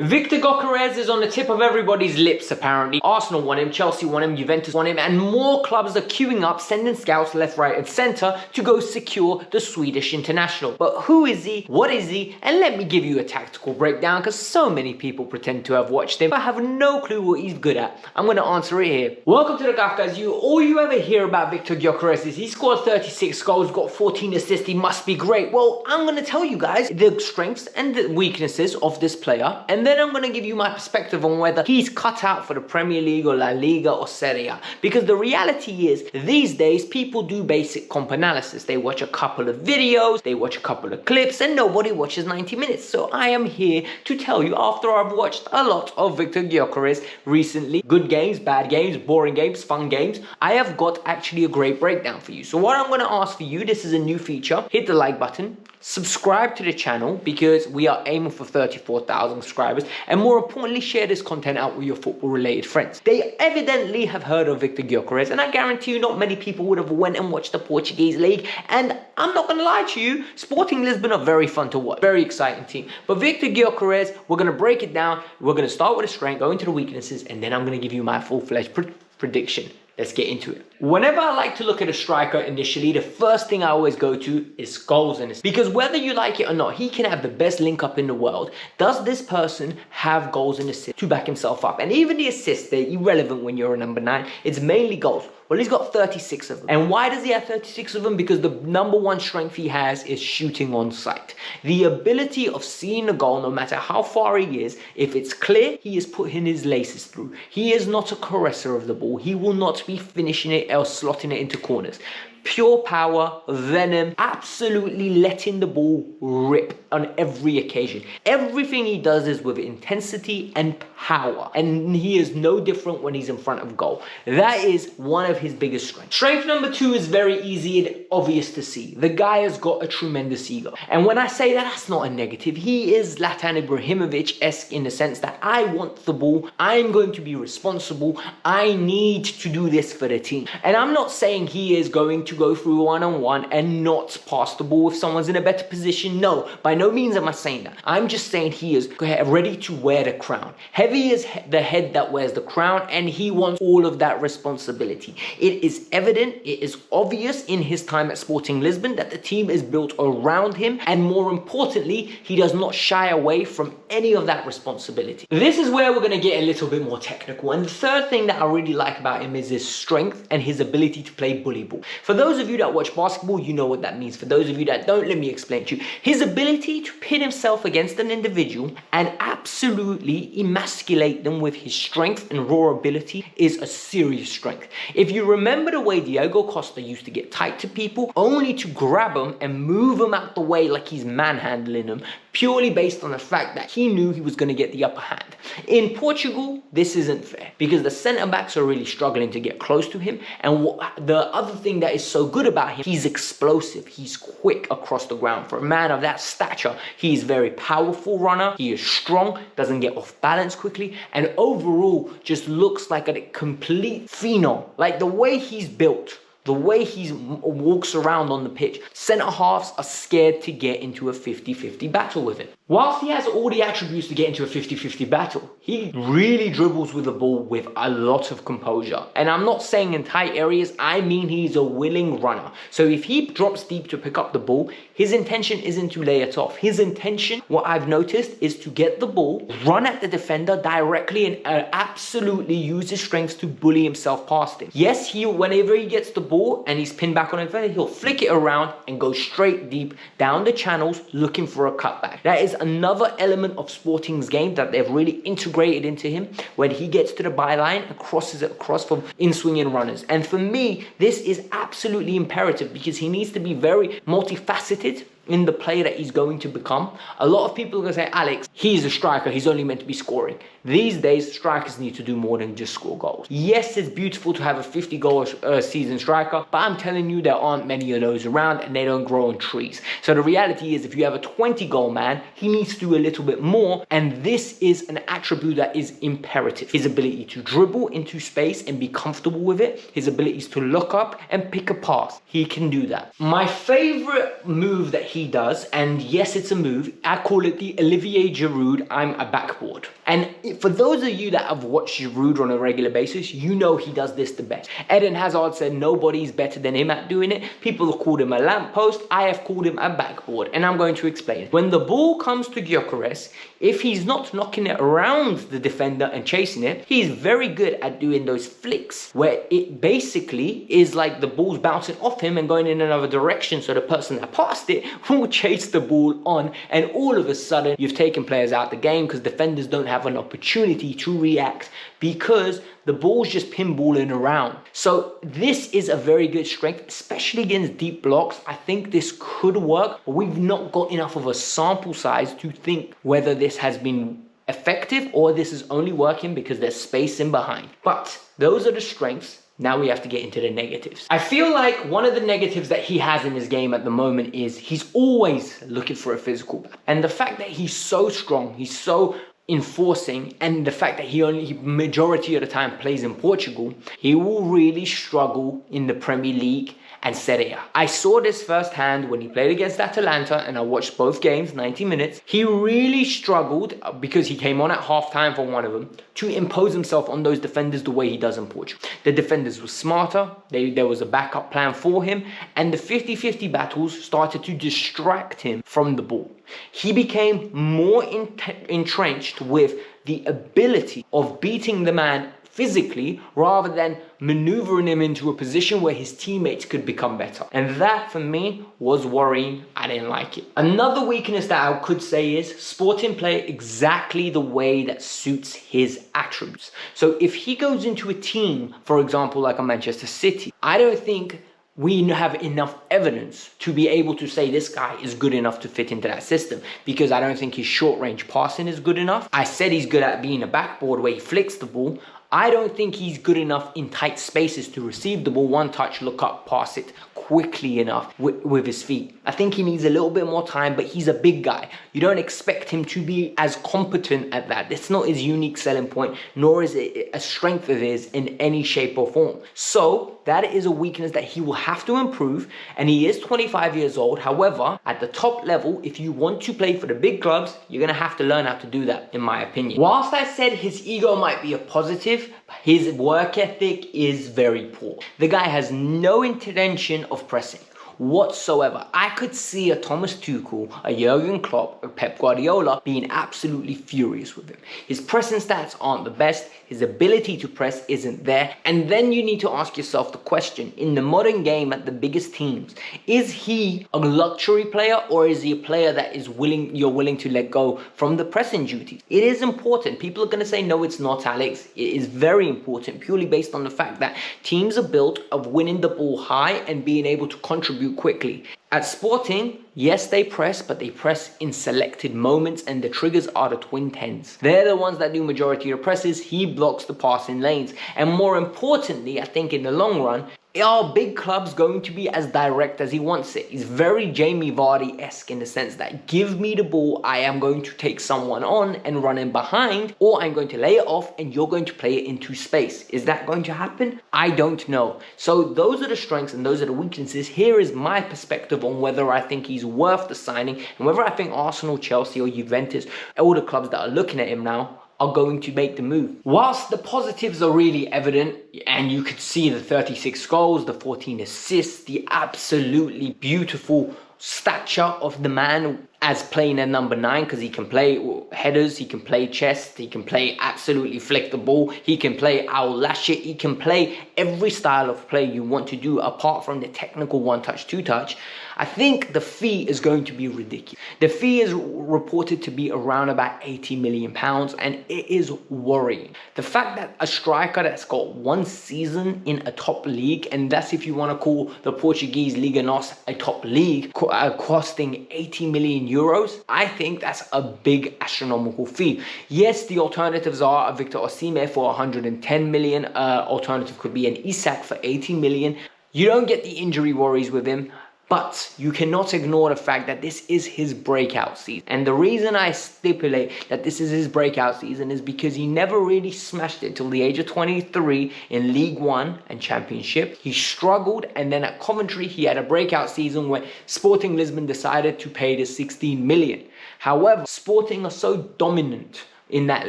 Viktor Gyökeres is on the tip of everybody's lips apparently. Arsenal want him, Chelsea want him, Juventus want him, and more clubs are queuing up, sending scouts left, right and centre to go secure the Swedish international. But who is he? What is he? And let me give you a tactical breakdown, because so many people pretend to have watched him but have no clue what he's good at. I'm going to answer it here. Welcome to the Kavkas View. All you ever hear about Viktor Gyökeres is he scored 36 goals, got 14 assists, he must be great. Well, I'm going to tell you guys the strengths and the weaknesses of this player, and then I'm going to give you my perspective on whether he's cut out for the Premier League or La Liga or Serie A. Because the reality is, these days, people do basic comp analysis. They watch a couple of videos, they watch a couple of clips, and nobody watches 90 minutes. So I am here to tell you, after I've watched a lot of Viktor Gyökeres recently, good games, bad games, boring games, fun games, I have got actually a great breakdown for you. So what I'm going to ask for you, this is a new feature, hit the like button, subscribe to the channel because we are aiming for 34,000 subscribers, and more importantly, share this content out with your football related friends. They evidently have heard of Viktor Gyökeres, and I guarantee you not many people would have went and watched the Portuguese league, and I'm not gonna lie to you, Sporting Lisbon are very fun to watch, very exciting team. But Viktor Gyökeres, we're gonna break it down, we're gonna start with the strength, go into the weaknesses, and then I'm gonna give you my full-fledged prediction. Let's get into it. Whenever I like to look at a striker initially, the first thing I always go to is goals and assists. Because whether you like it or not, he can have the best link up in the world. Does this person have goals and assists to back himself up? And even the assists, they're irrelevant when you're a number 9. It's mainly goals. Well, he's got 36 of them. And why does he have 36 of them? Because the number one strength he has is shooting on sight. The ability of seeing a goal, no matter how far he is, if it's clear, he is putting his laces through. He is not a caresser of the ball. He will not be finishing it or slotting it into corners. Pure power, venom, absolutely letting the ball rip on every occasion. Everything he does is with intensity and power, and he is no different when he's in front of goal. That is one of his biggest strengths. Strength number 2 is very easy and obvious to see. The guy has got a tremendous ego. And when I say that, that's not a negative. He is Zlatan Ibrahimovic-esque in the sense that I want the ball, I'm going to be responsible, I need to do this for the team. And I'm not saying he is going to go through one-on-one and not pass the ball if someone's in a better position. No, by no means am I saying that. I'm just saying he is ready to wear the crown. Heavy is the head that wears the crown, and he wants all of that responsibility. It is evident, it is obvious in his time at Sporting Lisbon that the team is built around him, and more importantly, he does not shy away from any of that responsibility. This is where we're going to get a little bit more technical, and the third thing that I really like about him is his strength and his ability to play bully ball. For those of you that watch basketball, you know what that means. For those of you that don't, let me explain to you. His ability to pit himself against an individual and absolutely emasculate them with his strength and raw ability is a serious strength. If you remember the way Diego Costa used to get tight to people, only to grab them and move them out the way like he's manhandling them, purely based on the fact that he knew he was going to get the upper hand. In Portugal, this isn't fair because the centre-backs are really struggling to get close to him, and the other thing that is so good about him, he's explosive, he's quick across the ground. For a man of that stature, he's very powerful runner, he is strong, doesn't get off balance quickly, and overall just looks like a complete phenom. Like the way he's built, the way he walks around on the pitch, centre-halves are scared to get into a 50-50 battle with him. Whilst he has all the attributes to get into a 50-50 battle, he really dribbles with the ball with a lot of composure. And I'm not saying in tight areas, I mean he's a willing runner. So if he drops deep to pick up the ball, his intention isn't to lay it off. His intention, what I've noticed, is to get the ball, run at the defender directly, and absolutely use his strengths to bully himself past him. Yes, whenever he gets the ball and he's pinned back on the defender, he'll flick it around and go straight deep down the channels looking for a cutback. That is another element of Sporting's game that they've really integrated into him, when he gets to the byline and crosses it across from in-swinging runners. And for me, this is absolutely imperative because he needs to be very multifaceted in the player that he's going to become. A lot of people are going to say, Alex, he's a striker, he's only meant to be scoring. These days, strikers need to do more than just score goals. Yes, it's beautiful to have a 50-goal season striker, but I'm telling you, there aren't many of those around, and they don't grow on trees. So the reality is, if you have a 20-goal man, he needs to do a little bit more, and this is an attribute that is imperative. His ability to dribble into space and be comfortable with it, his abilities to look up and pick a pass. He can do that. My favorite move that he he does, and yes, it's a move. I call it the Olivier Giroud, I'm a backboard. And for those of you that have watched Giroud on a regular basis, you know he does this the best. Eden Hazard said nobody's better than him at doing it. People have called him a lamppost. I have called him a backboard, and I'm going to explain. When the ball comes to Gyökeres, if he's not knocking it around the defender and chasing it, he's very good at doing those flicks where it basically is like the ball's bouncing off him and going in another direction, so the person that passed it will chase the ball on, and all of a sudden you've taken players out the game because defenders don't have an opportunity to react because the ball's just pinballing around. So this is a very good strength, especially against deep blocks. I think this could work, but we've not got enough of a sample size to think whether this has been effective or this is only working because there's space in behind. But those are the strengths. Now we have to get into the negatives. I feel like one of the negatives that he has in his game at the moment is he's always looking for a physical battle. And the fact that he's so strong, he's so enforcing, and the fact that he majority of the time plays in Portugal, he will really struggle in the Premier League and Serie A. I saw this firsthand when he played against Atalanta, and I watched both games, 90 minutes. He really struggled, because he came on at halftime for one of them, to impose himself on those defenders the way he does in Portugal. The defenders were smarter, there was a backup plan for him, and the 50-50 battles started to distract him from the ball. He became more entrenched with the ability of beating the man physically rather than maneuvering him into a position where his teammates could become better. And that for me was worrying. I didn't like it. Another weakness that I could say is Sporting play exactly the way that suits his attributes. So if he goes into a team, for example, like a Manchester City, I don't think we have enough evidence to be able to say this guy is good enough to fit into that system, because I don't think his short-range passing is good enough. I said he's good at being a backboard where he flicks the ball. I don't think he's good enough in tight spaces to receive the ball, one touch, look up, pass it quickly enough with his feet. I think he needs a little bit more time, but he's a big guy. You don't expect him to be as competent at that. It's not his unique selling point, nor is it a strength of his in any shape or form. So that is a weakness that he will have to improve, and he is 25 years old. However, at the top level, if you want to play for the big clubs, you're going to have to learn how to do that, in my opinion. Whilst I said his ego might be a positive, his work ethic is very poor. The guy has no intention of pressing whatsoever. I could see a Thomas Tuchel, a Jurgen Klopp, a Pep Guardiola being absolutely furious with him. His pressing stats aren't the best. His ability to press isn't there. And then you need to ask yourself the question, in the modern game at the biggest teams, is he a luxury player, or is he a player that is you're willing to let go from the pressing duties? It is important. People are going to say, no, it's not, Alex. It is very important, purely based on the fact that teams are built of winning the ball high and being able to contribute quickly. At Sporting, yes, they press, but they press in selected moments, and the triggers are the twin tens. They're the ones that do majority of the presses. He blocks the passing lanes. And more importantly, I think in the long run, are big clubs going to be as direct as he wants it? He's very Jamie Vardy-esque in the sense that give me the ball, I am going to take someone on and run in behind, or I'm going to lay it off and you're going to play it into space. Is that going to happen? I don't know. So those are the strengths and those are the weaknesses. Here is my perspective on whether I think he's worth the signing and whether I think Arsenal, Chelsea or Juventus, all the clubs that are looking at him now, are going to make the move. Whilst the positives are really evident, and you could see the 36 goals, the 14 assists, the absolutely beautiful stature of the man as playing at number 9, because he can play headers, he can play chest, he can play absolutely flick the ball, he can play I'll lash it, he can play every style of play you want to do apart from the technical one-touch, two-touch. I think the fee is going to be ridiculous. The fee is reported to be around about £80 million, and it is worrying. The fact that a striker that's got one season in a top league, and that's if you want to call the Portuguese Liga NOS a top league, costing 80 million euros, I think that's a big astronomical fee. Yes, the alternatives are a Victor Osimhen for 110 million. Alternative could be an Isak for 80 million. You don't get the injury worries with him. But you cannot ignore the fact that this is his breakout season. And the reason I stipulate that this is his breakout season is because he never really smashed it till the age of 23 in League One and Championship. He struggled, and then at Coventry he had a breakout season where Sporting Lisbon decided to pay the 16 million. However, Sporting are so dominant in that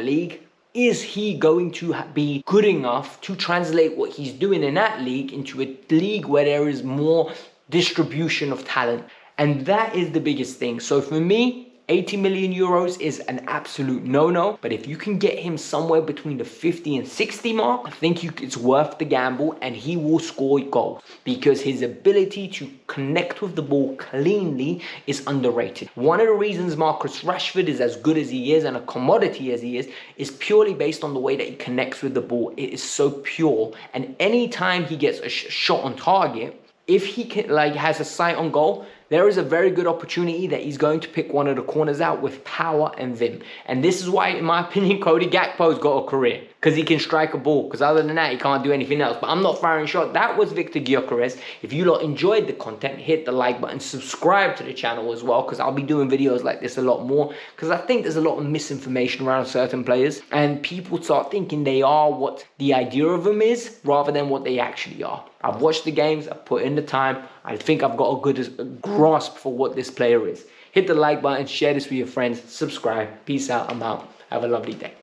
league. Is he going to be good enough to translate what he's doing in that league into a league where there is more distribution of talent? And that is the biggest thing. So for me, 80 million euros is an absolute no-no. But if you can get him somewhere between the 50 and 60 mark, I think it's worth the gamble, and he will score goals because his ability to connect with the ball cleanly is underrated. One of the reasons Marcus Rashford is as good as he is and a commodity as he is purely based on the way that he connects with the ball. It is so pure, and anytime he gets a shot on target, if he can, has a sight on goal, there is a very good opportunity that he's going to pick one of the corners out with power and vim. And this is why, in my opinion, Cody Gakpo's got a career. Because he can strike a ball. Because other than that, he can't do anything else. But I'm not firing shot. That was Viktor Gyökeres. If you lot enjoyed the content, hit the like button. Subscribe to the channel as well. Because I'll be doing videos like this a lot more. Because I think there's a lot of misinformation around certain players. And people start thinking they are what the idea of them is, rather than what they actually are. I've watched the games. I've put in the time. I think I've got a good grasp for what this player is. Hit the like button. Share this with your friends. Subscribe. Peace out. I'm out. Have a lovely day.